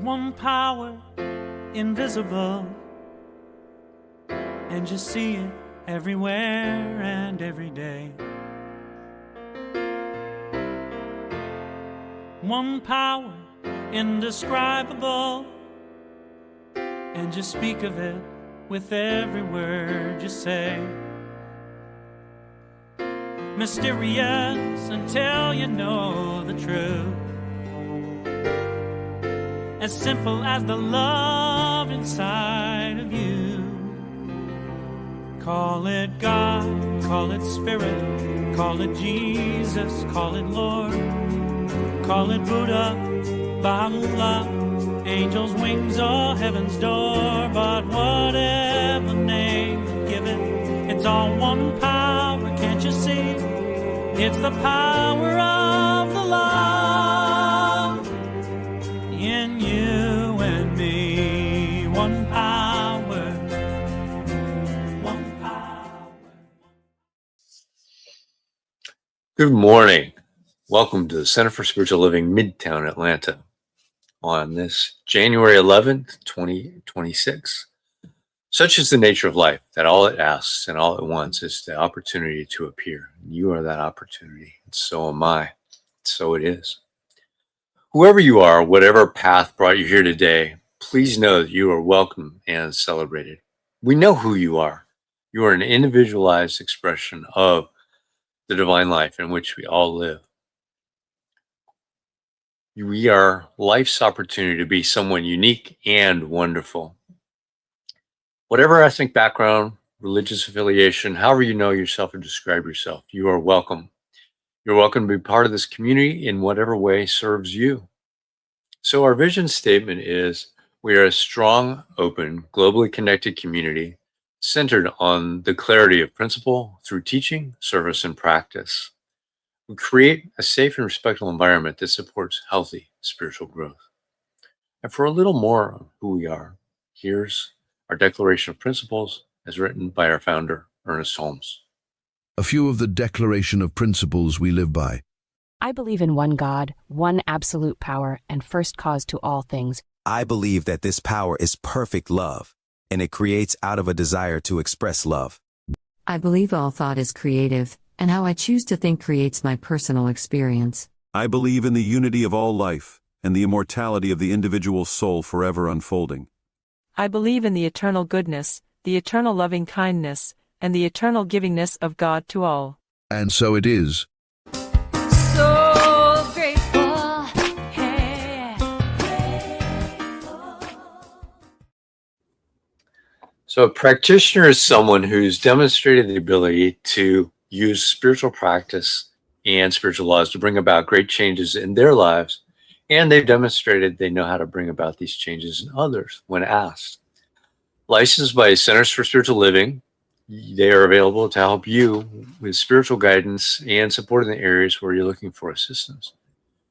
one power, invisible, and you see it everywhere and every day. One power, indescribable, and you speak of it with every word you say. Mysterious until you know the truth. As simple as the love inside of you. Call it God, call it Spirit, call it Jesus, call it Lord, call it Buddha, Baha'u'llah, angels' wings or heaven's door. But whatever name you give it, it's all one power, can't you see? It's the power of the love in you and me. One power, one power. Good morning. Welcome to the Center for Spiritual Living, Midtown-Alanta, on this January 11th, 2026. Such is the nature of life, that all it asks and all it wants is the opportunity to appear. You are that opportunity, and so am I. So it is. Whoever you are, whatever path brought you here today, please know that you are welcome and celebrated. We know who you are. You are an individualized expression of the divine life in which we all live. We are life's opportunity to be someone unique and wonderful. Whatever ethnic background, religious affiliation, however you know yourself or describe yourself, you are welcome. You're welcome to be part of this community in whatever way serves you. So our vision statement is, we are a strong, open, globally connected community centered on the clarity of principle through teaching, service, and practice. We create a safe and respectful environment that supports healthy spiritual growth. And for a little more of who we are, here's our Declaration of Principles as written by our founder, Ernest Holmes. A few of the Declaration of Principles we live by. I believe in one God, one absolute power, and first cause to all things. I believe that this power is perfect love, and it creates out of a desire to express love. I believe all thought is creative, and how I choose to think creates my personal experience. I believe in the unity of all life, and the immortality of the individual soul forever unfolding. I believe in the eternal goodness, the eternal loving kindness, and the eternal givingness of God to all. And so it is. So grateful, hey. So a practitioner is someone who's demonstrated the ability to use spiritual practice and spiritual laws to bring about great changes in their lives. And they've demonstrated they know how to bring about these changes in others when asked. Licensed by Centers for Spiritual Living, they are available to help you with spiritual guidance and support in the areas where you're looking for assistance.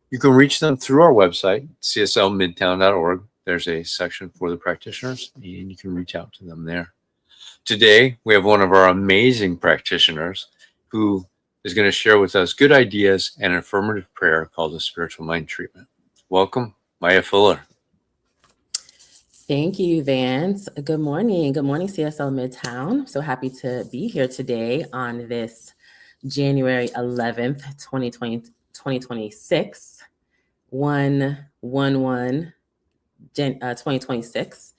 You can reach them through our website, cslmidtown.org. There's a section for the practitioners, and you can reach out to them there. Today, we have one of our amazing practitioners who is going to share with us good ideas and an affirmative prayer called the Spiritual Mind Treatment. Welcome, Maya Fuller. Thank you, Vance. Good morning. Good morning, CSL Midtown. So happy to be here today on this January 11th, 2026, 1/11/2026.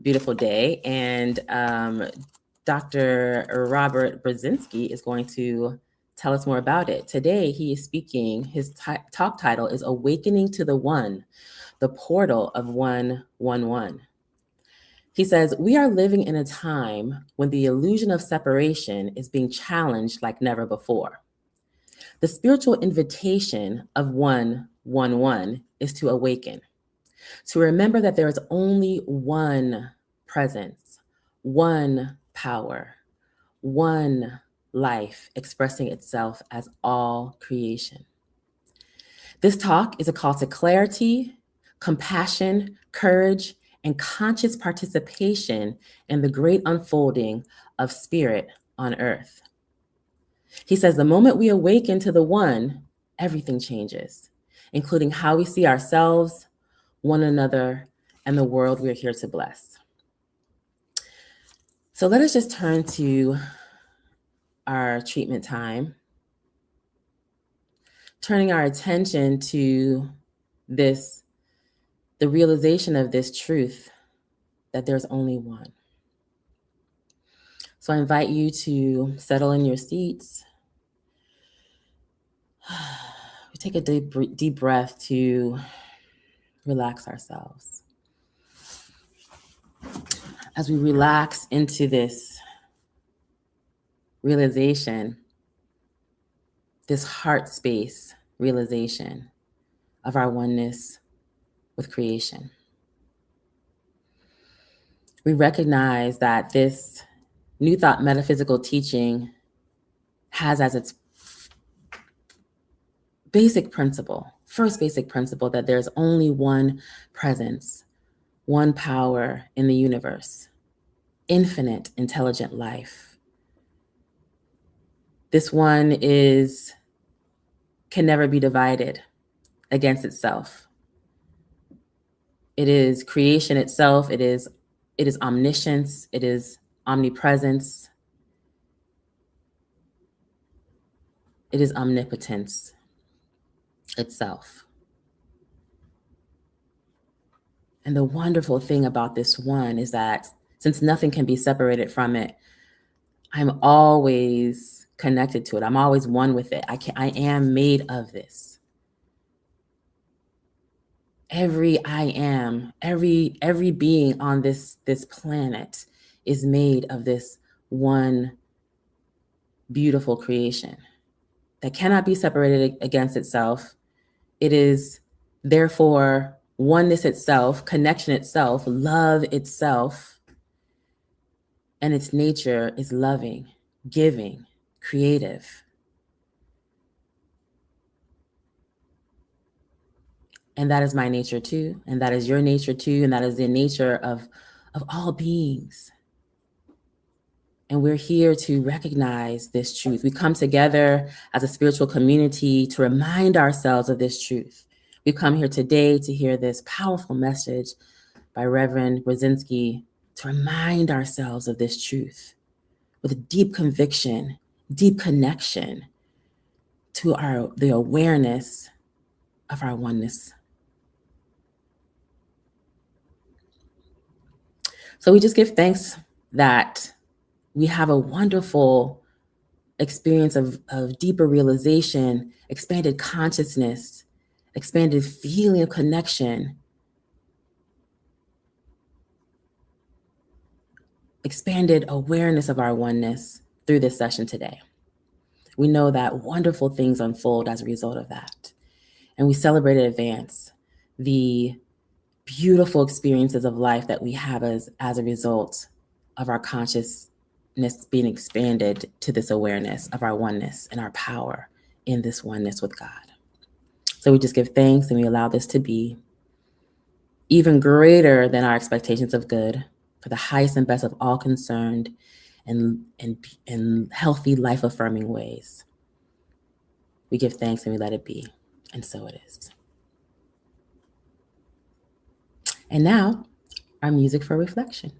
Beautiful day. And Dr. Robert Brzezinski is going to tell us more about it. Today, he is speaking. His talk title is Awakening to the One, the Portal of 111. He says, we are living in a time when the illusion of separation is being challenged like never before. The spiritual invitation of 111 is to awaken, to remember that there is only one presence, one power, one life expressing itself as all creation. This talk is a call to clarity, compassion, courage, and conscious participation in the great unfolding of spirit on earth. He says the moment we awaken to the one, everything changes, including how we see ourselves, one another, and the world we're here to bless. So let us just turn to our treatment time, turning our attention to the realization of this truth that there's only one. So I invite you to settle in your seats. We take a deep breath to relax ourselves. As we relax into this realization, this heart space realization of our oneness with creation, we recognize that this New Thought metaphysical teaching has as its first basic principle, that there's only one presence, one power in the universe, infinite intelligent life. This one can never be divided against itself. It is creation itself. It is omniscience. It is omnipresence. It is omnipotence itself. And the wonderful thing about this one is that since nothing can be separated from it, I'm always connected to it. I'm always one with it. I am made of this. Every I am, every being on this planet is made of this one beautiful creation that cannot be separated against itself. It is therefore oneness itself, connection itself, love itself, and its nature is loving, giving, creative. And that is my nature too, and that is your nature too, and that is the nature of all beings. And we're here to recognize this truth. We come together as a spiritual community to remind ourselves of this truth. We come here today to hear this powerful message by Reverend Brzezinski to remind ourselves of this truth with a deep conviction, deep connection to the awareness of our oneness. So we just give thanks that we have a wonderful experience of deeper realization, expanded consciousness, expanded feeling of connection, expanded awareness of our oneness through this session today. We know that wonderful things unfold as a result of that. And we celebrate in advance the beautiful experiences of life that we have as a result of our consciousness being expanded to this awareness of our oneness and our power in this oneness with God. So we just give thanks and we allow this to be even greater than our expectations of good for the highest and best of all concerned and healthy, life-affirming ways. We give thanks and we let it be, and so it is. And now, our music for reflection.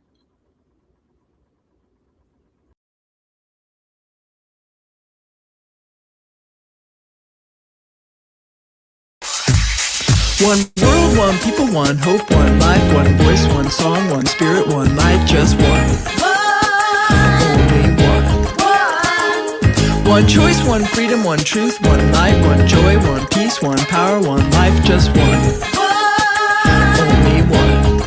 One world, one people, one hope, one life, one voice, one song, one spirit, one life, just one. Only one. One choice, one freedom, one truth, one light, one joy, one peace, one power, one life, just one. Only one.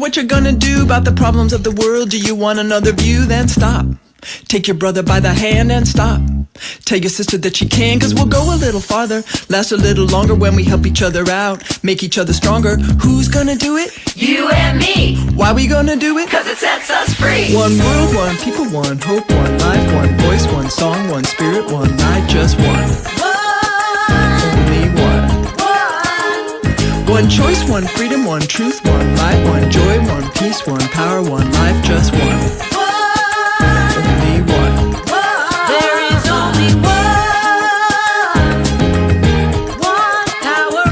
What you gonna do about the problems of the world? Do you want another view? Then stop. Take your brother by the hand and stop. Tell your sister that she can, cause we'll go a little farther, last a little longer when we help each other out, make each other stronger. Who's gonna do it? You and me. Why we gonna do it? Cause it sets us free. One world, one people, one hope, one life, one voice, one song, one spirit, one night, just one. Only one. One choice, one freedom, one truth, one light, one joy, one peace, one power, one life, just one. Only one. There is only one. One power,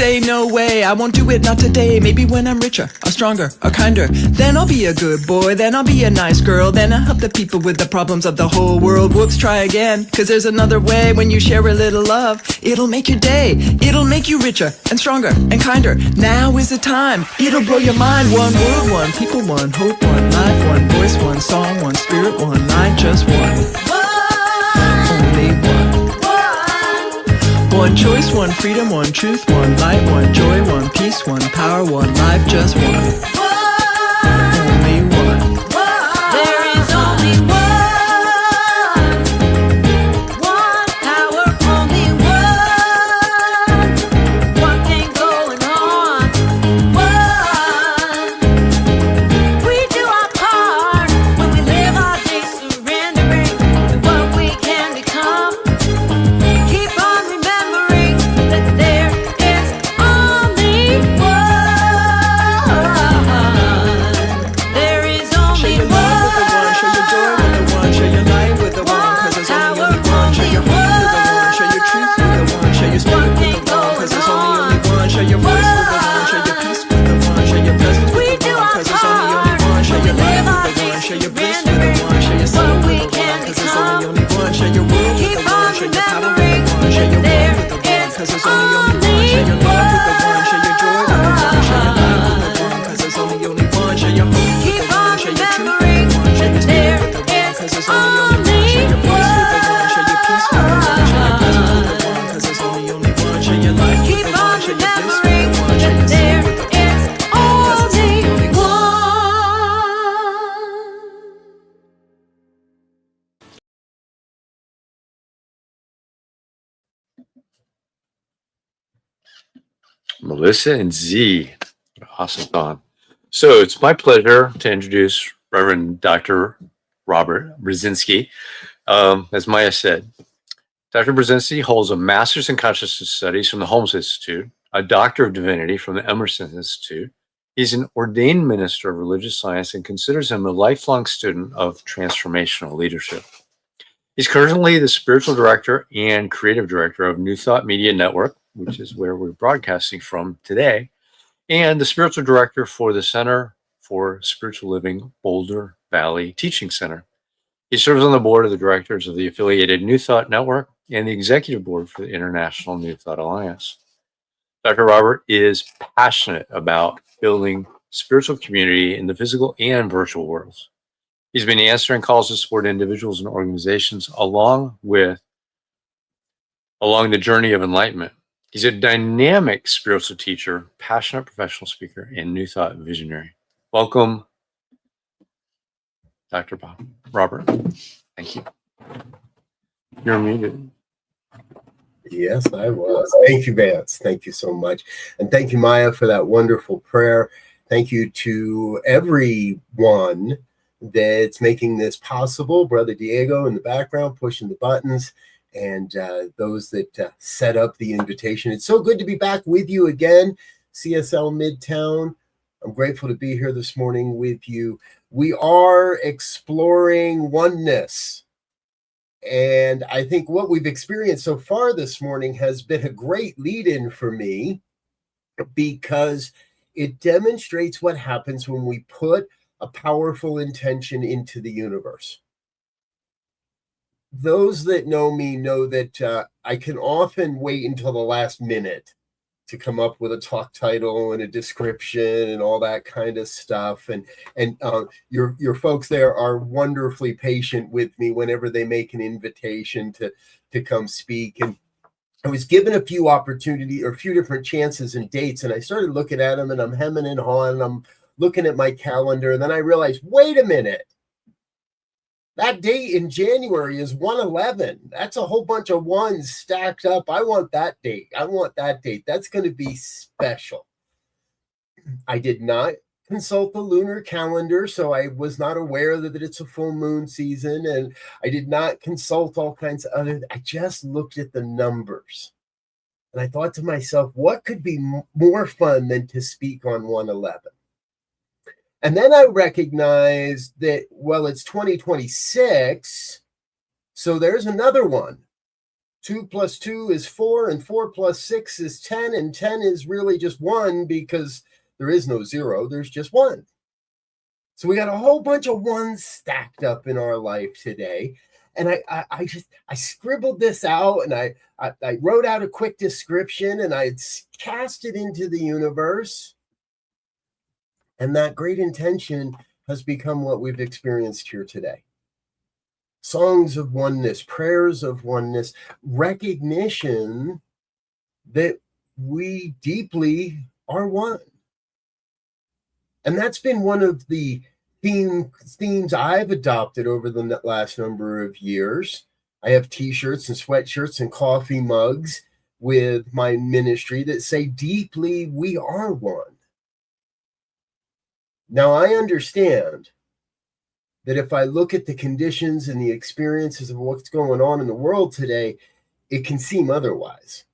say no way, I won't do it, not today. Maybe when I'm richer, or stronger, or kinder, then I'll be a good boy, then I'll be a nice girl, then I'll help the people with the problems of the whole world. Whoops, try again, cause there's another way. When you share a little love, it'll make your day. It'll make you richer, and stronger, and kinder. Now is the time, it'll blow your mind. One world, one people, one hope, one life, one voice, one song, one spirit, one light, just one. Only one. One choice, one freedom, one truth, one light, one joy, one peace, one power, one life, just one. Only one. There is only one. One power, only one. One thing going on. One. We do our part when we live our days surrendering to what we can become. Keep on remembering that there is only one. There is Share only your love with the one, share your joy with the one, share your light with the one, cause there's only one. Share your faith with the one, share your truth with the one, share your spirit with the one, cause there's only one. Share your voice with the one, share your peace with the one, share your presence with the one, cause there's only one. Share your life with the one, share your bliss with the one, share your soul with the one, cause there's only one. Share your world with the one, share your power with the one, share your love with the one, cause there's only one. Share your love with the one, share your joy with the one, share your light with the one, cause there's only one. Share your hope with the one, share your truth with the one, share your spirit with the one, cause there's only one. Share your voice with the one, share your peace with the one, share your presence with the one, cause there's only one. Share your life with the one, share your bliss with the one, share your soul with the one, cause there's only one. Melissa and Z. Awesome song. So it's my pleasure to introduce Reverend Dr. Robert Brzezinski. As Maya said, Dr. Brzezinski holds a master's in consciousness studies from the Holmes Institute, a doctor of divinity from the Emerson Institute. He's an ordained minister of religious science and considers him a lifelong student of transformational leadership. He's currently the spiritual director and creative director of New Thought Media Network, which is where we're broadcasting from today, and the spiritual director for the Center for Spiritual Living Boulder Valley Teaching Center. He serves on the board of the directors of the affiliated New Thought Network and the executive board for the International New Thought Alliance. Dr. Robert is passionate about building spiritual community in the physical and virtual worlds. He's been answering calls to support individuals and organizations along the journey of enlightenment. He's a dynamic spiritual teacher, passionate professional speaker, and New Thought visionary. Welcome, Dr. Robert. Thank you. You're muted. Yes, I was. Thank you, Vance. Thank you so much. And thank you, Maya, for that wonderful prayer. Thank you to everyone that's making this possible. Brother Diego in the background, pushing the buttons, and those that set up the invitation. It's so good to be back with you again, CSL Midtown. I'm grateful to be here this morning with you. We are exploring oneness. And I think what we've experienced so far this morning has been a great lead-in for me, because it demonstrates what happens when we put a powerful intention into the universe. Those that know me know that I can often wait until the last minute to come up with a talk title and a description and all that kind of stuff. And your folks there are wonderfully patient with me whenever they make an invitation to come speak. And I was given a few opportunities or a few different chances and dates, and I started looking at them, and I'm hemming and hawing, and I'm looking at my calendar, and then I realized, wait a minute. That date in January is 1/11. That's a whole bunch of ones stacked up. I want that date. I want that date. That's going to be special. I did not consult the lunar calendar, so I was not aware that it's a full moon season, and I did not consult all kinds of other. I just looked at the numbers, and I thought to myself, what could be more fun than to speak on 1/11? And then I recognized that, well, it's 2026, so there's another one. 2 plus 2 is 4, and 4 plus 6 is 10, and 10 is really just 1 because there is no 0, there's just 1. So we got a whole bunch of ones stacked up in our life today. And I scribbled this out, and I wrote out a quick description, and I cast it into the universe. And that great intention has become what we've experienced here today. Songs of oneness, prayers of oneness, recognition that we deeply are one. And that's been one of the themes I've adopted over the last number of years. I have t-shirts and sweatshirts and coffee mugs with my ministry that say, deeply, we are one. Now, I understand that if I look at the conditions and the experiences of what's going on in the world today, it can seem otherwise.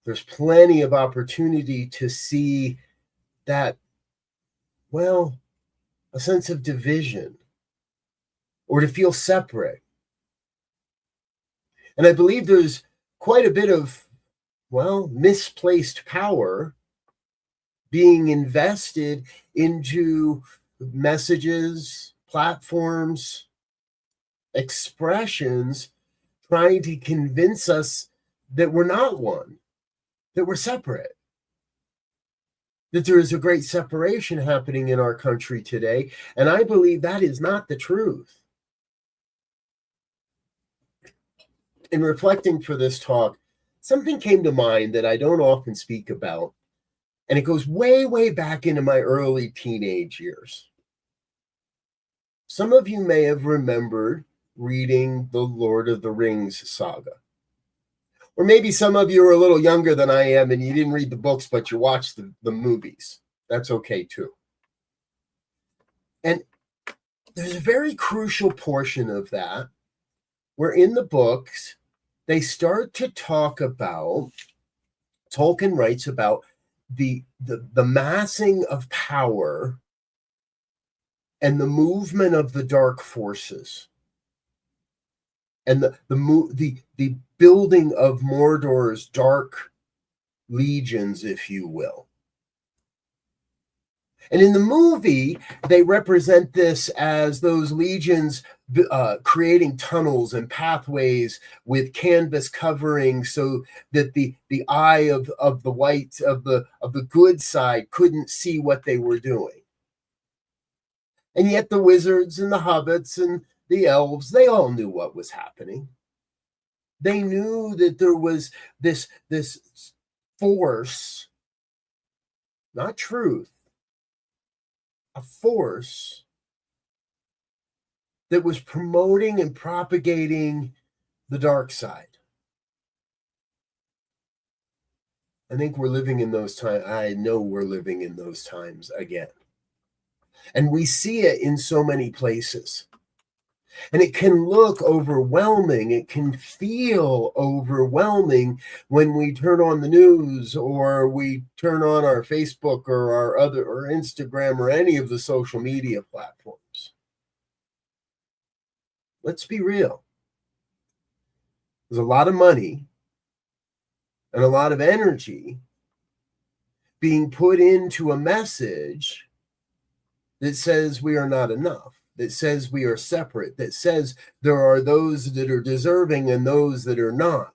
There's plenty of opportunity to see that, well, a sense of division or to feel separate. And I believe there's quite a bit of, well, misplaced power being invested into messages, platforms, expressions, trying to convince us that we're not one, that we're separate, that there is a great separation happening in our country today. And I believe that is not the truth. In reflecting for this talk, something came to mind that I don't often speak about, and it goes way, way back into my early teenage years. Some of you may have remembered reading the Lord of the Rings saga. Or maybe some of you are a little younger than I am and you didn't read the books, but you watched the movies. That's okay too. And there's a very crucial portion of that where in the books, they start to talk about, Tolkien writes about the massing of power and the movement of the dark forces and the building of Mordor's dark legions, if you will. And in the movie, they represent this as those legions creating tunnels and pathways with canvas covering so that the eye of the white of the good side couldn't see what they were doing. And yet the wizards and the hobbits and the elves, they all knew what was happening. They knew that there was this force, not truth, a force that was promoting and propagating the dark side. I think we're living in those times. I know we're living in those times again. And we see it in so many places. And it can look overwhelming. It can feel overwhelming when we turn on the news or we turn on our Facebook or or Instagram or any of the social media platforms. Let's be real. There's a lot of money and a lot of energy being put into a message that says we are not enough, that says we are separate, that says there are those that are deserving and those that are not.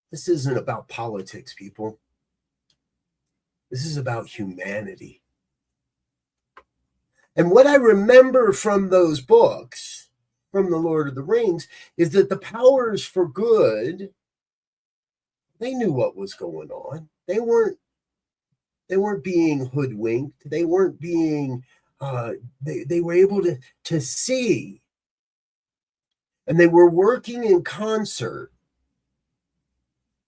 This isn't about politics, people. This is about humanity. And what I remember from those books, from the Lord of the Rings, is that the powers for good, they knew what was going on. They weren't being hoodwinked. They weren't being, they were able to see. And they were working in concert,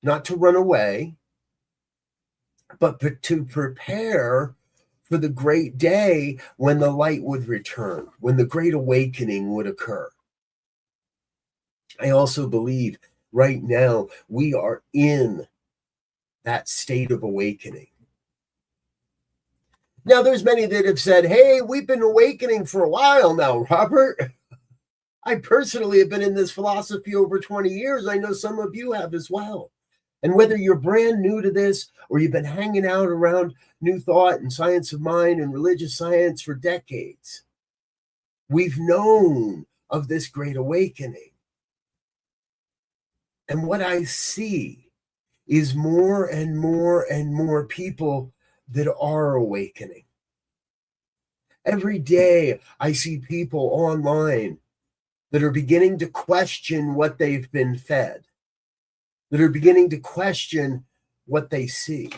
not to run away, but to prepare for the great day when the light would return, when the great awakening would occur. I also believe right now we are in that state of awakening. Now, there's many that have said, hey, we've been awakening for a while now, Robert. I personally have been in this philosophy over 20 years. I know some of you have as well. And whether you're brand new to this or you've been hanging out around New Thought and Science of Mind and religious science for decades, we've known of this great awakening. And what I see is more and more and more people that are awakening. Every day I see people online that are beginning to question what they've been fed, that are beginning to question what they see.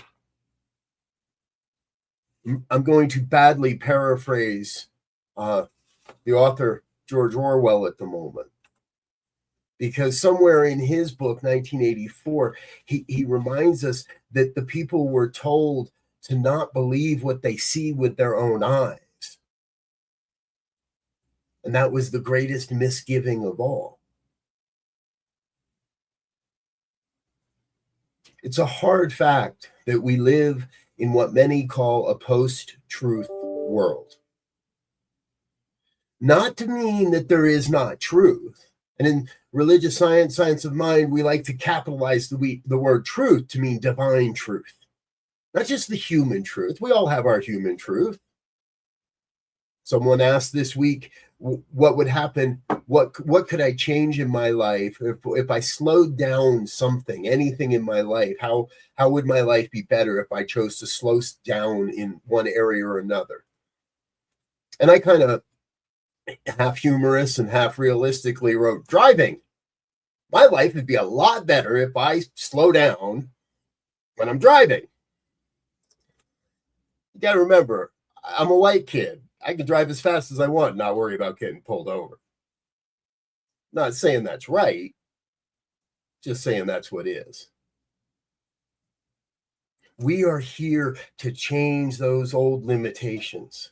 I'm going to badly paraphrase the author George Orwell at the moment, because somewhere in his book, 1984, he reminds us that the people were told to not believe what they see with their own eyes. And that was the greatest misgiving of all. It's a hard fact that we live in what many call a post-truth world. Not to mean that there is not truth. And in religious science, science of mind, we like to capitalize the word truth to mean divine truth. Not just the human truth. We all have our human truth. Someone asked this week, what would happen? What could I change in my life if I slowed down something, anything in my life? How would my life be better if I chose to slow down in one area or another? And I kind of half humorous and half realistically wrote, driving. My life would be a lot better if I slow down when I'm driving. You got to remember, I'm a white kid. I can drive as fast as I want and not worry about getting pulled over. Not saying that's right, just saying that's what is. We are here to change those old limitations.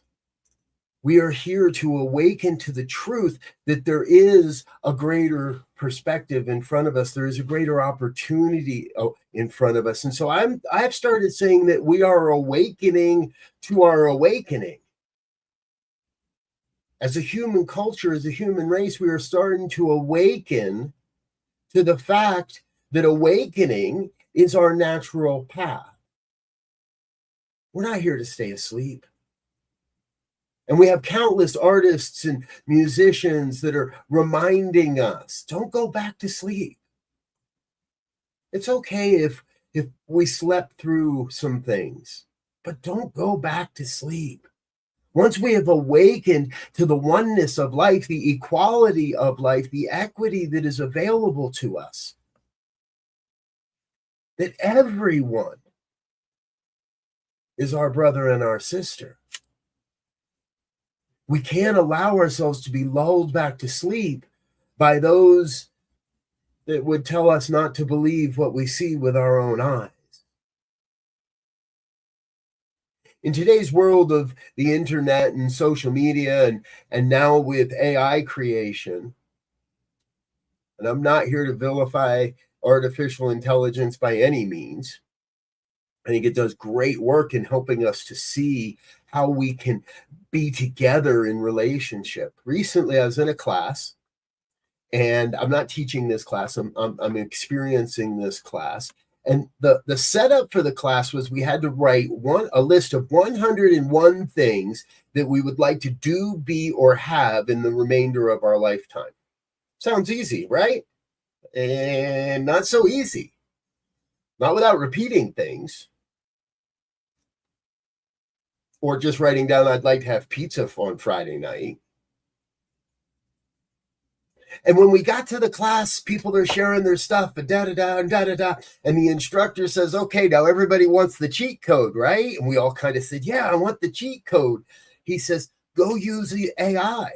We are here to awaken to the truth that there is a greater perspective in front of us. There is a greater opportunity in front of us. And so I've started saying that we are awakening to our awakening. As a human culture, as a human race, we are starting to awaken to the fact that awakening is our natural path. We're not here to stay asleep. And we have countless artists and musicians that are reminding us, don't go back to sleep. It's okay if we slept through some things, but don't go back to sleep. Once we have awakened to the oneness of life, the equality of life, the equity that is available to us, that everyone is our brother and our sister. We can't allow ourselves to be lulled back to sleep by those that would tell us not to believe what we see with our own eyes. In today's world of the internet and social media and now with AI creation, and I'm not here to vilify artificial intelligence by any means. I think it does great work in helping us to see how we can be together in relationship. Recently, I was in a class, and I'm not teaching this class. I'm experiencing this class. And the setup for the class was we had to write a list of 101 things that we would like to do, be, or have in the remainder of our lifetime. Sounds easy, right? And not so easy. Not without repeating things. Or just writing down, I'd like to have pizza on Friday night. And when we got to the class, people are sharing their stuff, and da-da-da, and da-da-da. And the instructor says, okay, now everybody wants the cheat code, right? And we all kind of said, yeah, I want the cheat code. He says, go use the AI.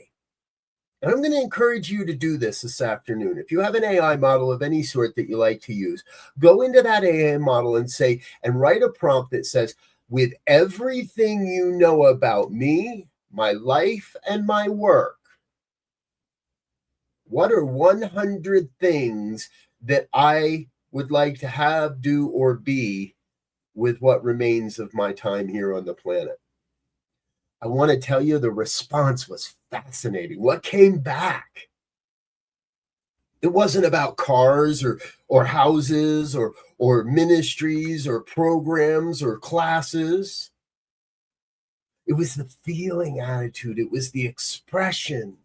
And I'm going to encourage you to do this afternoon. If you have an AI model of any sort that you like to use, go into that AI model and write a prompt that says, with everything you know about me, my life, and my work, what are 100 things that I would like to have, do, or be with what remains of my time here on the planet? I want to tell you the response was fascinating. What came back It wasn't about cars or houses or ministries or programs or classes. It was the feeling attitude. It was the expression.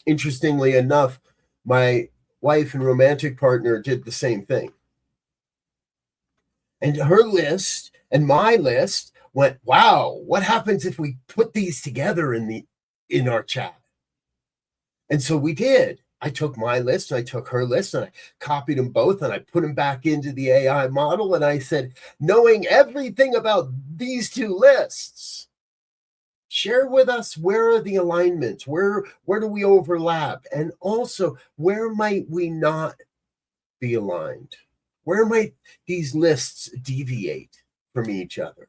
Interestingly enough, my wife and romantic partner did the same thing. And her list and my list went, wow, what happens if we put these together in our chat? And so we did. I took my list, and I took her list, and I copied them both, and I put them back into the AI model. And I said, knowing everything about these two lists, share with us, where are the alignments? Where do we overlap? And also, where might we not be aligned? Where might these lists deviate from each other?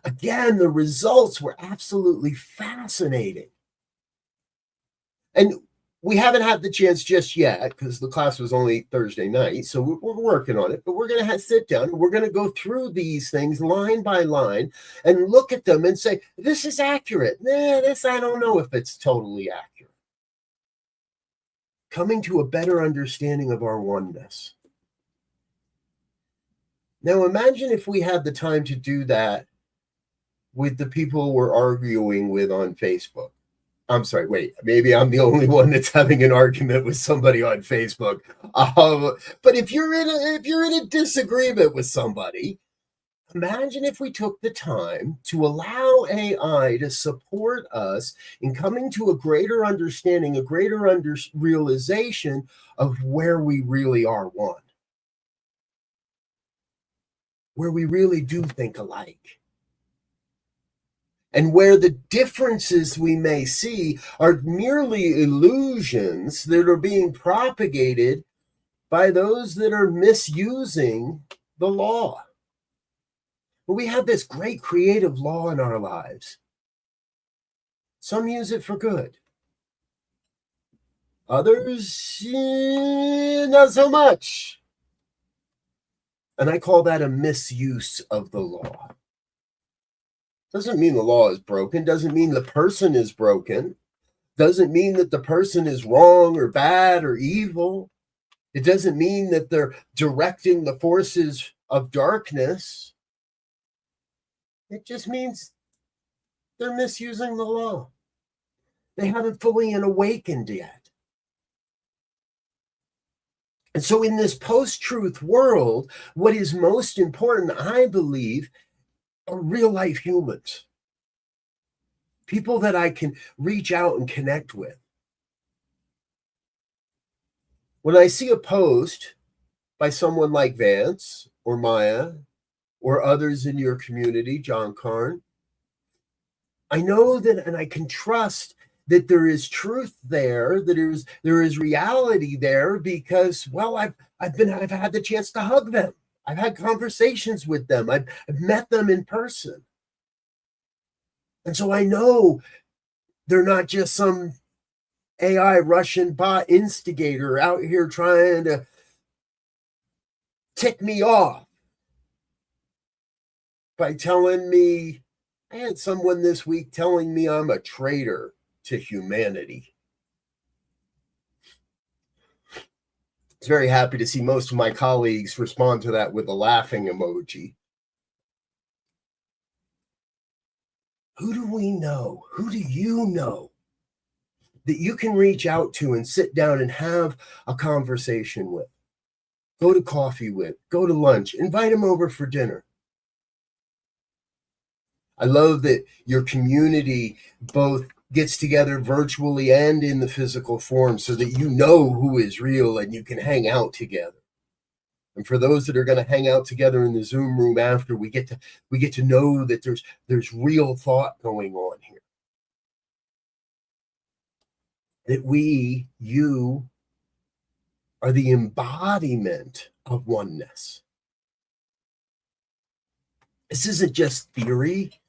Again, the results were absolutely fascinating. And we haven't had the chance just yet because the class was only Thursday night. So we're working on it, but we're going to sit down and we're going to go through these things line by line and look at them and say, this is accurate. This, I don't know if it's totally accurate. Coming to a better understanding of our oneness. Now, imagine if we had the time to do that with the people we're arguing with on Facebook. I'm sorry, wait, maybe I'm the only one that's having an argument with somebody on Facebook. But if you're in a disagreement with somebody, imagine if we took the time to allow AI to support us in coming to a greater understanding, a greater realization of where we really are one, where we really do think alike. And where the differences we may see are merely illusions that are being propagated by those that are misusing the law. But we have this great creative law in our lives. Some use it for good. Others, not so much. And I call that a misuse of the law. Doesn't mean the law is broken, doesn't mean the person is broken, doesn't mean that the person is wrong or bad or evil. It doesn't mean that they're directing the forces of darkness. It just means they're misusing the law. They haven't fully awakened yet. And so in this post-truth world, what is most important, I believe, are real life humans, people that I can reach out and connect with. When I see a post by someone like Vance or Maya or others in your community, John Carn, I know that, and I can trust that there is truth there, that there is reality there, because, well, I've had the chance to hug them. I've had conversations with them. I've met them in person. And so I know they're not just some AI Russian bot instigator out here trying to tick me off by telling me, I had someone this week telling me I'm a traitor to humanity. I was very happy to see most of my colleagues respond to that with a laughing emoji. Who do we know? Who do you know that you can reach out to and sit down and have a conversation with? Go to coffee with, go to lunch, invite them over for dinner. I love that your community both gets together virtually and in the physical form so that you know who is real and you can hang out together. And for those that are going to hang out together in the Zoom room after, we get to know that there's real thought going on here. That you are the embodiment of oneness. This isn't just theory.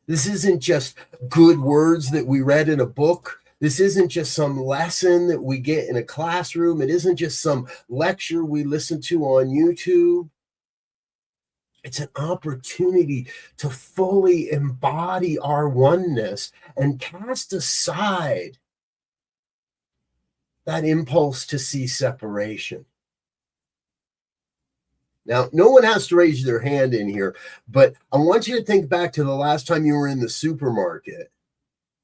This isn't just good words that we read in a book. This isn't just some lesson that we get in a classroom. It isn't just some lecture we listen to on YouTube. It's an opportunity to fully embody our oneness and cast aside that impulse to see separation. Now, no one has to raise their hand in here, but I want you to think back to the last time you were in the supermarket.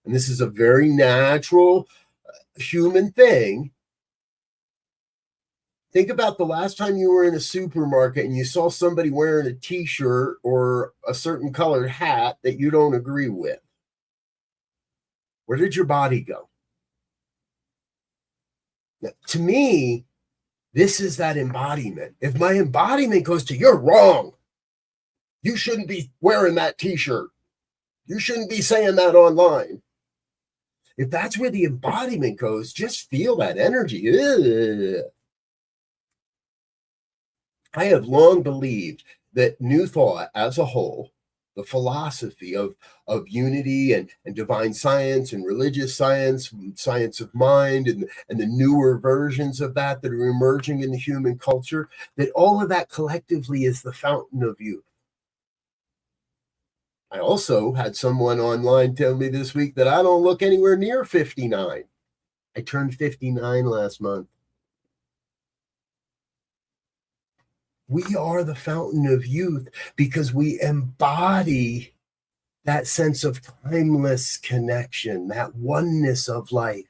And this is a very natural human thing. Think about the last time you were in a supermarket and you saw somebody wearing a t-shirt or a certain colored hat that you don't agree with. Where did your body go? Now, to me, this is that embodiment. If my embodiment goes to, you're wrong. You shouldn't be wearing that t-shirt. You shouldn't be saying that online. If that's where the embodiment goes, just feel that energy. Ugh. I have long believed that New Thought as a whole, the philosophy of unity and divine science and religious science, science of mind, and the newer versions of that are emerging in the human culture, that all of that collectively is the fountain of youth. I also had someone online tell me this week that I don't look anywhere near 59. I turned 59 last month. We are the fountain of youth because we embody that sense of timeless connection, that oneness of life.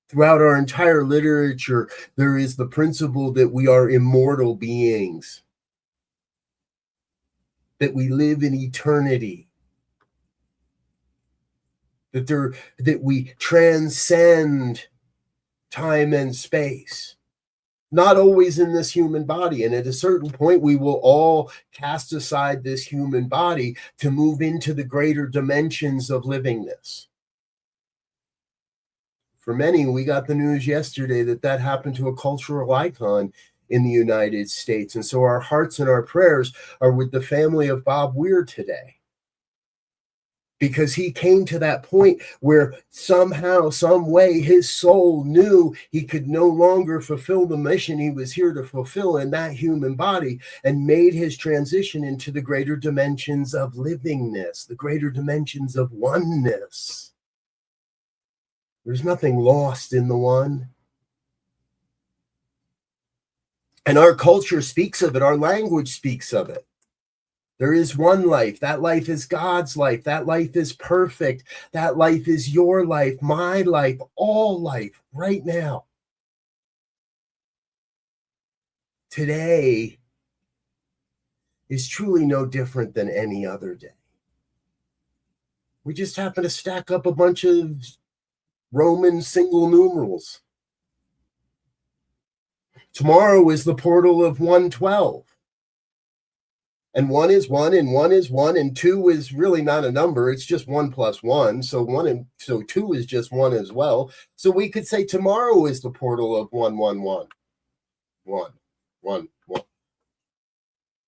Throughout our entire literature, there is the principle that we are immortal beings, that we live in eternity, that we transcend time and space. Not always in this human body. And at a certain point, we will all cast aside this human body to move into the greater dimensions of livingness. For many, we got the news yesterday that happened to a cultural icon in the United States. And so our hearts and our prayers are with the family of Bob Weir today. Because he came to that point where somehow, some way, his soul knew he could no longer fulfill the mission he was here to fulfill in that human body, and made his transition into the greater dimensions of livingness, the greater dimensions of oneness. There's nothing lost in the one. And our culture speaks of it. Our language speaks of it. There is one life. That life is God's life. That life is perfect. That life is your life, my life, all life, right now. Today is truly no different than any other day. We just happen to stack up a bunch of Roman single numerals. Tomorrow is the portal of 112. And 1 is 1, and 1 is 1, and 2 is really not a number. It's just 1 plus 1. So 2 is just 1 as well. So we could say tomorrow is the portal of 111. 1, 1, 1.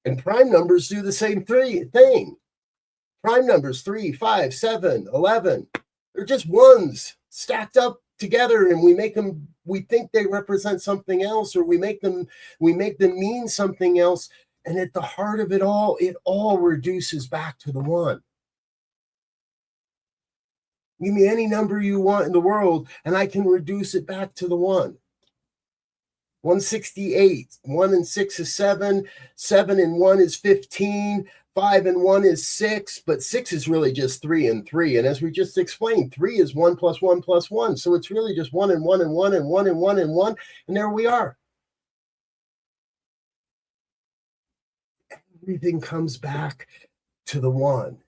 And prime numbers do the same thing. Prime numbers 3, 5, 7, 11. They're just ones stacked up together, and we think they represent something else, or we make them mean something else. And at the heart of it all reduces back to the one. Give me any number you want in the world, and I can reduce it back to the one. 168, 1 and 6 is 7, 7 and 1 is 15, 5 and 1 is 6, but 6 is really just 3 and 3. And as we just explained, 3 is 1 plus 1 plus 1. So it's really just 1 and 1 and 1 and 1 and 1 and 1. And there we are. Everything comes back to the one.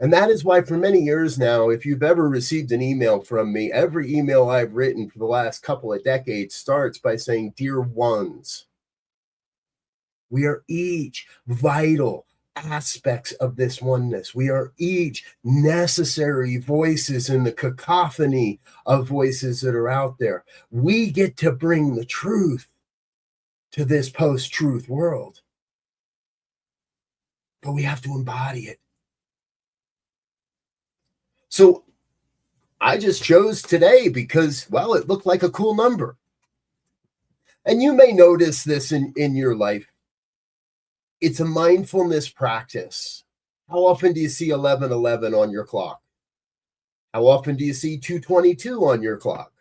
And that is why for many years now, if you've ever received an email from me, every email I've written for the last couple of decades starts by saying, "Dear ones, we are each vital aspects of this oneness. We are each necessary voices in the cacophony of voices that are out there. We get to bring the truth to this post-truth world. But we have to embody it." So I just chose today because, well, it looked like a cool number. And you may notice this in your life It's a mindfulness practice. How often do you see 11:11 on your clock? How often do you see 2:22 on your clock?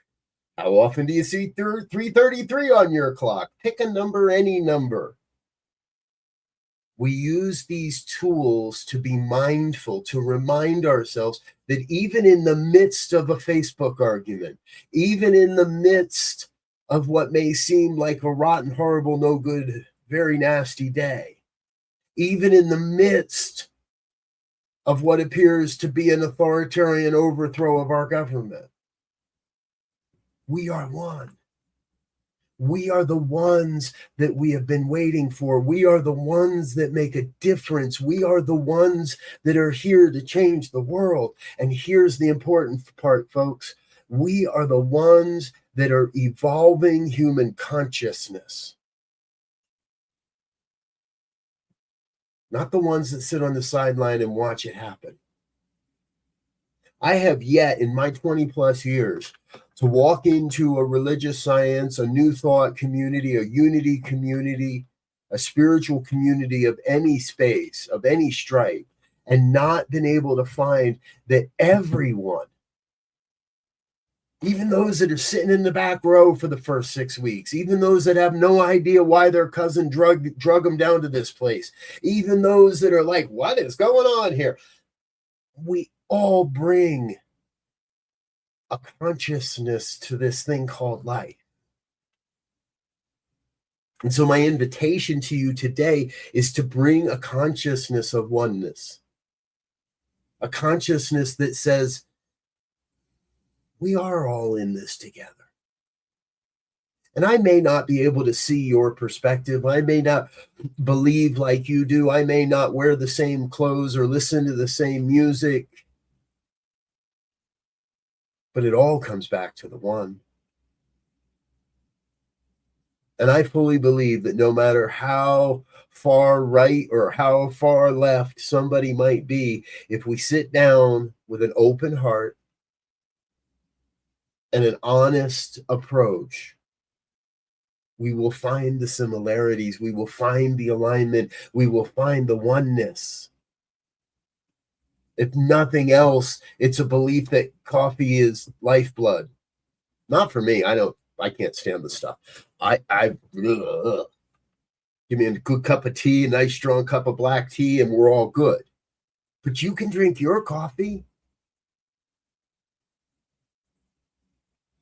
How often do you see 3:33 on your clock? Pick a number, any number. We use these tools to be mindful, to remind ourselves that even in the midst of a Facebook argument, even in the midst of what may seem like a rotten, horrible, no good, very nasty day, even in the midst of what appears to be an authoritarian overthrow of our government, we are one. We are the ones that we have been waiting for. We are the ones that make a difference. We are the ones that are here to change the world. And here's the important part, folks. We are the ones that are evolving human consciousness. Not the ones that sit on the sideline and watch it happen. I have yet, in my 20 plus years, to walk into a religious science, a new thought community, a unity community, a spiritual community of any space, of any stripe, and not been able to find that everyone, even those that are sitting in the back row for the first 6 weeks, even those that have no idea why their cousin drug them down to this place, even those that are like, what is going on here? We all bring a consciousness to this thing called life. And so my invitation to you today is to bring a consciousness of oneness, a consciousness that says, we are all in this together. And I may not be able to see your perspective. I may not believe like you do. I may not wear the same clothes or listen to the same music. But it all comes back to the one. And I fully believe that no matter how far right or how far left somebody might be, if we sit down with an open heart and an honest approach, we will find the similarities, we will find the alignment, we will find the oneness. If nothing else, it's a belief that coffee is lifeblood. Not for me. I can't stand the stuff. Give me a good cup of tea, a nice strong cup of black tea, and we're all good. But you can drink your coffee.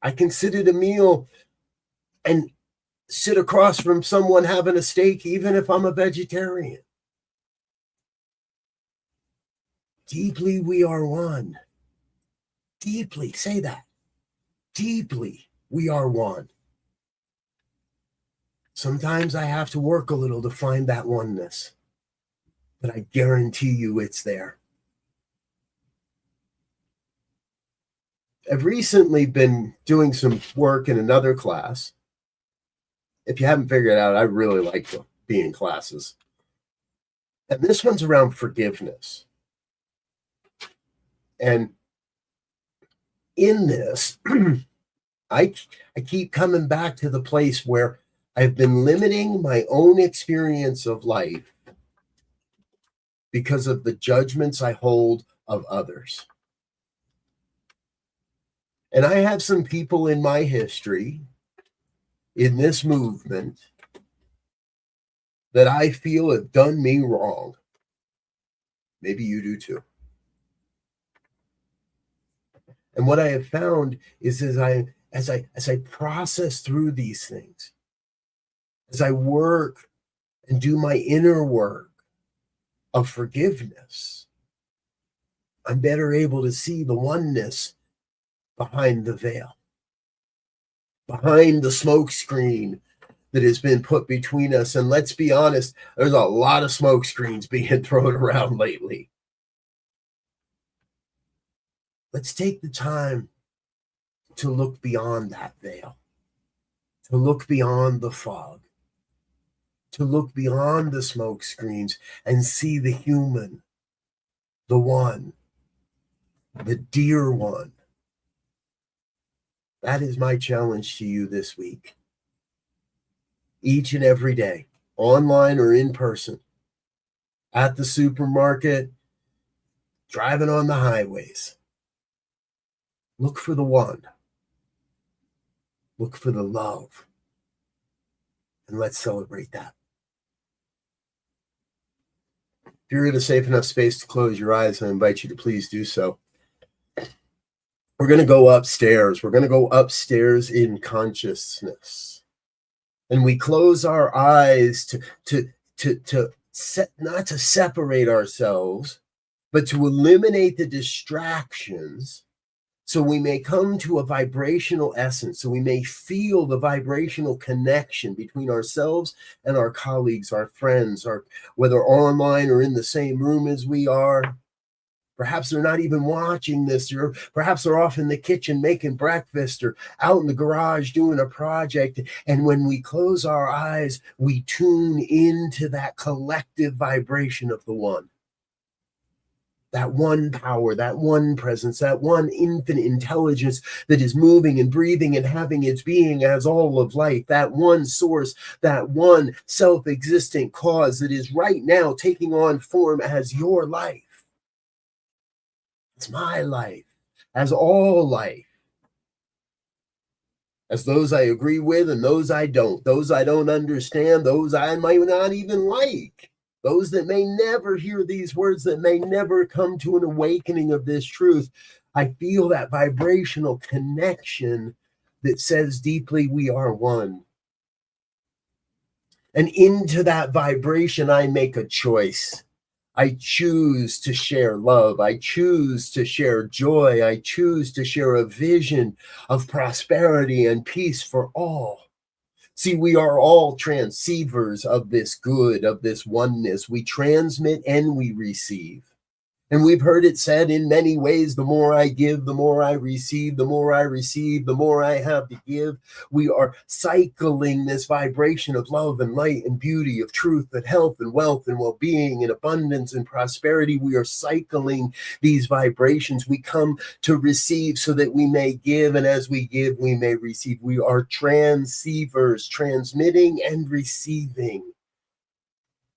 I can sit at a meal and sit across from someone having a steak, even if I'm a vegetarian. Deeply we are one. Deeply, say that. Deeply we are one. Sometimes I have to work a little to find that oneness, but I guarantee you it's there. I've recently been doing some work in another class. If you haven't figured it out, I really like to be in classes. And this one's around forgiveness. And in this, I keep coming back to the place where I've been limiting my own experience of life because of the judgments I hold of others. And I have some people in my history, in this movement, that I feel have done me wrong. Maybe you do too. And what I have found is as I process through these things, as I work and do my inner work of forgiveness, I'm better able to see the oneness behind the veil, behind the smoke screen that has been put between us. And let's be honest, there's a lot of smoke screens being thrown around lately. Let's take the time to look beyond that veil, to look beyond the fog, to look beyond the smoke screens and see the human, the one, the dear one. That is my challenge to you this week. Each and every day, online or in person, at the supermarket, driving on the highways. Look for the one. Look for the love. And let's celebrate that. If you're in a safe enough space to close your eyes, I invite you to please do so. We're going to go upstairs. We're going to go upstairs in consciousness. And we close our eyes not to separate ourselves, but to eliminate the distractions so we may come to a vibrational essence, so we may feel the vibrational connection between ourselves and our colleagues, our friends, whether online or in the same room as we are. Perhaps they're not even watching this, or perhaps they're off in the kitchen making breakfast or out in the garage doing a project. And when we close our eyes, we tune into that collective vibration of the one. That one power, that one presence, that one infinite intelligence that is moving and breathing and having its being as all of life, that one source, that one self-existent cause that is right now taking on form as your life. It's my life, as all life, as those I agree with and those I don't understand, those I might not even like, those that may never hear these words, that may never come to an awakening of this truth. I feel that vibrational connection that says deeply we are one. And into that vibration, I make a choice. I choose to share love. I choose to share joy. I choose to share a vision of prosperity and peace for all. See, we are all transceivers of this good, of this oneness. We transmit and we receive. And we've heard it said in many ways, the more I give, the more I receive, the more I receive, the more I have to give. We are cycling this vibration of love and light and beauty, of truth and health and wealth and well-being and abundance and prosperity. We are cycling these vibrations. We come to receive so that we may give, and as we give, we may receive. We are transceivers, transmitting and receiving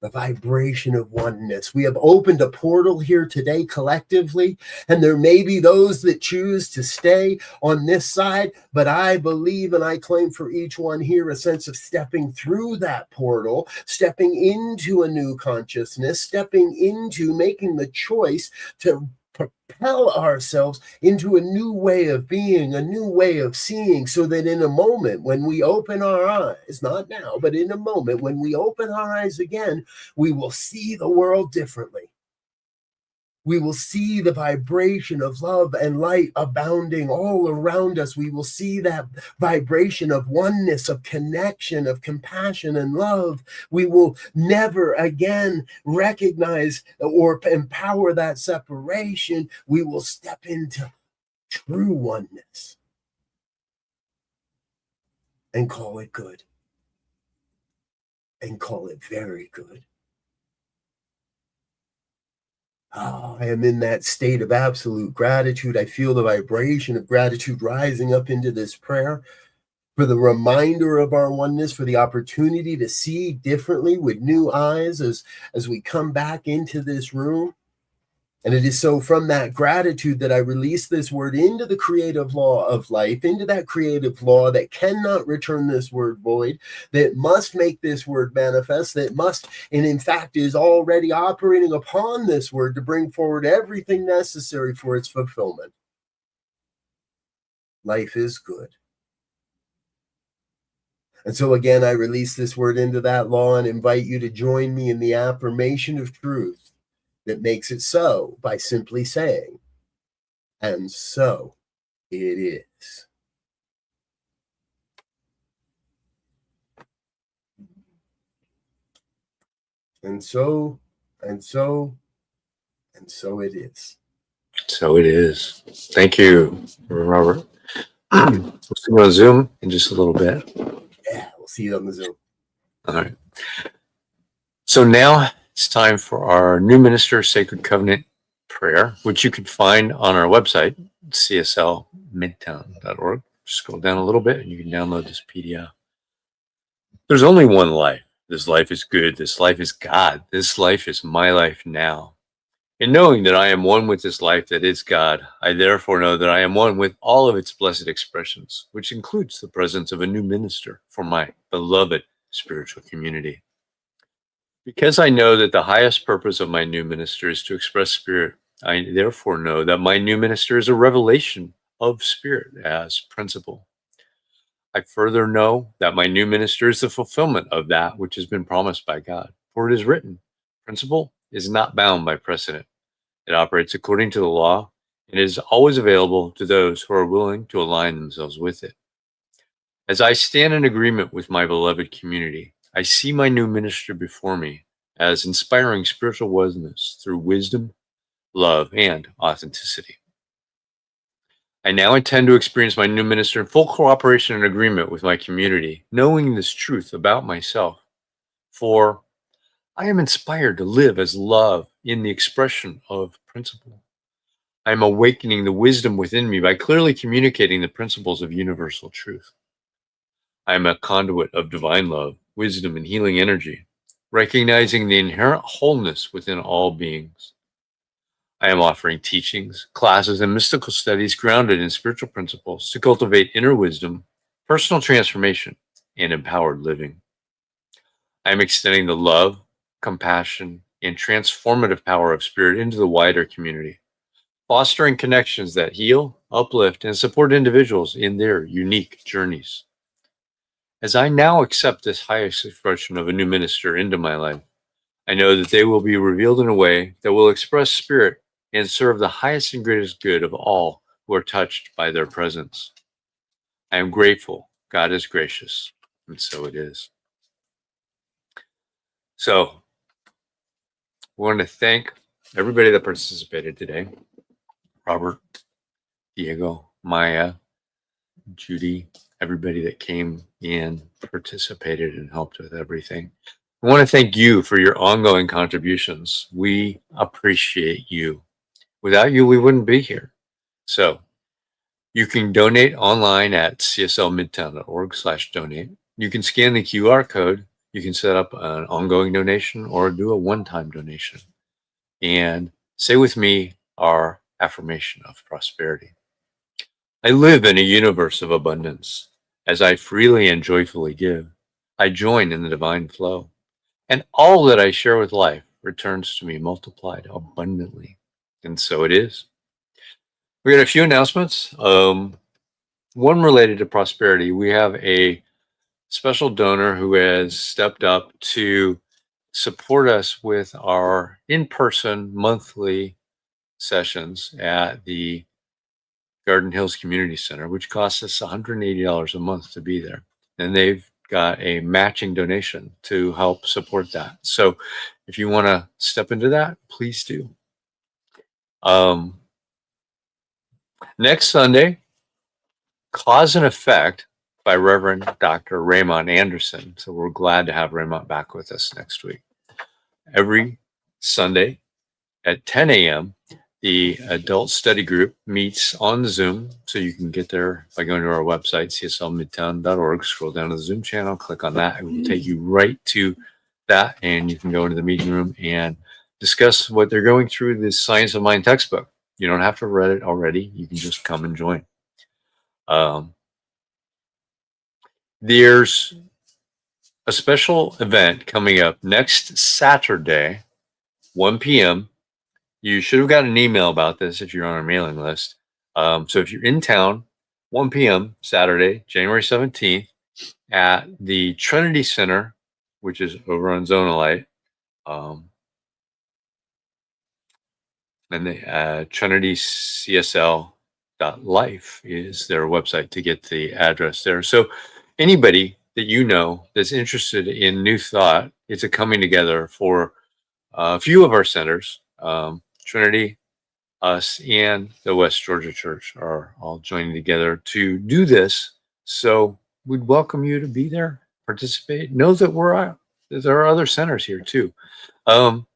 the vibration of oneness. We have opened a portal here today collectively, and there may be those that choose to stay on this side, but I believe and I claim for each one here a sense of stepping through that portal, stepping into a new consciousness, stepping into making the choice to propel ourselves into a new way of being, a new way of seeing, so that in a moment when we open our eyes, not now, but in a moment when we open our eyes again, we will see the world differently. We will see the vibration of love and light abounding all around us. We will see that vibration of oneness, of connection, of compassion and love. We will never again recognize or empower that separation. We will step into true oneness and call it good, and call it very good. Oh, I am in that state of absolute gratitude. I feel the vibration of gratitude rising up into this prayer for the reminder of our oneness, for the opportunity to see differently with new eyes as we come back into this room. And it is so from that gratitude that I release this word into the creative law of life, into that creative law that cannot return this word void, that must make this word manifest, that must, and in fact is already operating upon this word to bring forward everything necessary for its fulfillment. Life is good. And so again, I release this word into that law and invite you to join me in the affirmation of truth that makes it so by simply saying, and so it is. And so it is. So it is. Thank you, Robert. We'll see you on Zoom in just a little bit. Yeah, we'll see you on the Zoom. All right. So now it's time for our New Minister Sacred Covenant prayer, which you can find on our website, CSLMidtown.org. Scroll down a little bit and you can download this PDF. There's only one life. This life is good. This life is God. This life is my life now. In knowing that I am one with this life that is God, I therefore know that I am one with all of its blessed expressions, which includes the presence of a new minister for my beloved spiritual community. Because I know that the highest purpose of my new minister is to express spirit, I therefore know that my new minister is a revelation of spirit as principle. I further know that my new minister is the fulfillment of that which has been promised by God. For it is written, principle is not bound by precedent. It operates according to the law and is always available to those who are willing to align themselves with it. As I stand in agreement with my beloved community, I see my new minister before me as inspiring spiritual oneness through wisdom, love, and authenticity. I now intend to experience my new minister in full cooperation and agreement with my community, knowing this truth about myself. For I am inspired to live as love in the expression of principle. I am awakening the wisdom within me by clearly communicating the principles of universal truth. I am a conduit of divine love, wisdom, and healing energy, recognizing the inherent wholeness within all beings. I am offering teachings, classes, and mystical studies grounded in spiritual principles to cultivate inner wisdom, personal transformation, and empowered living. I am extending the love, compassion, and transformative power of spirit into the wider community, fostering connections that heal, uplift, and support individuals in their unique journeys. As I now accept this highest expression of a new minister into my life, I know that they will be revealed in a way that will express spirit and serve the highest and greatest good of all who are touched by their presence. I am grateful. God is gracious, and so it is. So, I want to thank everybody that participated today. Robert, Diego, Maya, Judy, everybody that came in, participated, and helped with everything. I want to thank you for your ongoing contributions. We appreciate you. Without you, we wouldn't be here. So you can donate online at cslmidtown.org/donate. You can scan the QR code. You can set up an ongoing donation or do a one-time donation. And say with me our affirmation of prosperity. I live in a universe of abundance. As I freely and joyfully give, I join in the divine flow. And all that I share with life returns to me multiplied abundantly. And so it is. We got a few announcements. One related to prosperity. We have a special donor who has stepped up to support us with our in-person monthly sessions at the Garden Hills Community Center, which costs us $180 a month to be there. And they've got a matching donation to help support that. So if you want to step into that, please do. Next Sunday, Cause and Effect by Reverend Dr. Raymond Anderson. So we're glad to have Raymond back with us next week. Every Sunday at 10 a.m., the adult study group meets on Zoom. So you can get there by going to our website, cslmidtown.org, scroll down to the Zoom channel, click on that. It will take you right to that, and you can go into the meeting room and discuss what they're going through, the Science of Mind textbook. You don't have to read it already. You can just come and join. There's a special event coming up next Saturday, 1 p.m. You should have gotten an email about this if you're on our mailing list. So if you're in town, 1 p.m. Saturday, January 17th, at the Trinity Center, which is over on Zonalite, and the Trinity CSL.life is their website to get the address there. So anybody that you know that's interested in New Thought, it's a coming together for a few of our centers. Trinity, us, and the West Georgia Church are all joining together to do this. So we'd welcome you to be there, participate. Know that there are other centers here too. So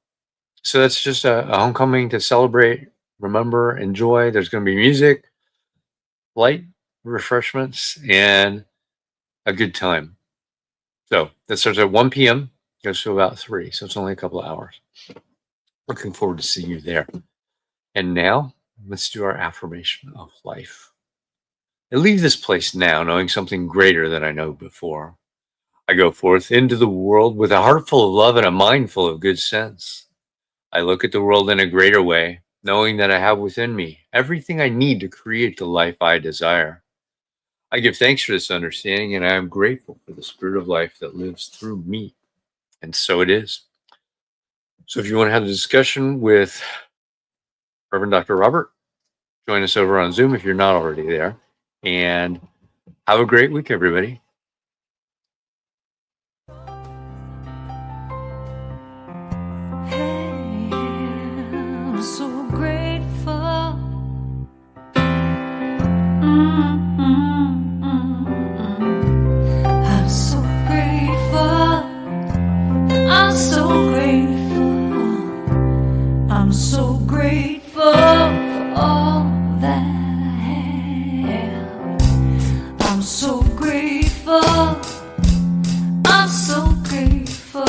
that's just a homecoming to celebrate, remember, enjoy. There's going to be music, light refreshments, and a good time. So that starts at 1 p.m. Goes to about 3, so it's only a couple of hours. Looking forward to seeing you there. And now, let's do our affirmation of life. I leave this place now knowing something greater than I know before. I go forth into the world with a heart full of love and a mind full of good sense. I look at the world in a greater way, knowing that I have within me everything I need to create the life I desire. I give thanks for this understanding, and I am grateful for the spirit of life that lives through me. And so it is. So if you want to have a discussion with Reverend Dr. Robert, join us over on Zoom if you're not already there. And have a great week, everybody. I'm so grateful. I'm so grateful. I'm so grateful. I'm so grateful for all that I have. I'm so grateful. I'm so grateful.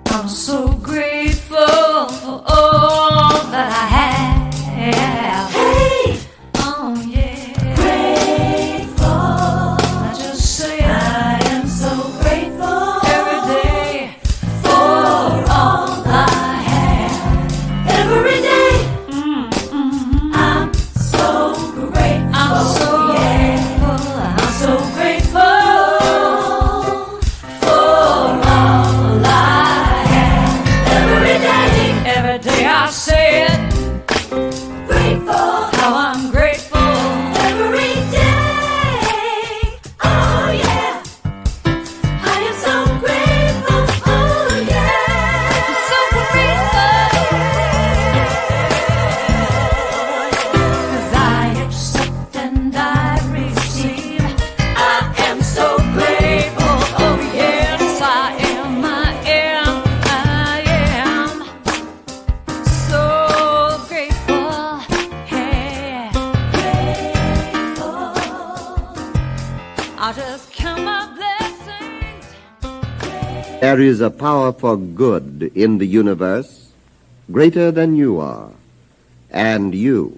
I'm so grateful for all that I have. Hey! Oh yeah. Grateful. I just say I am so grateful every day for all I have. Every day. I'm so grateful. I'm so grateful. I'm so grateful for all I have. Every day I say it. Grateful. How I'm grateful. Every day. Oh yeah. I am so grateful. Oh yeah. I'm so grateful. 'Cause I accept and I receive. I am so grateful. Oh yes, I am. I am so grateful. Hey, grateful. I'll just count my blessings. There is a power for good in the universe greater than you are, and you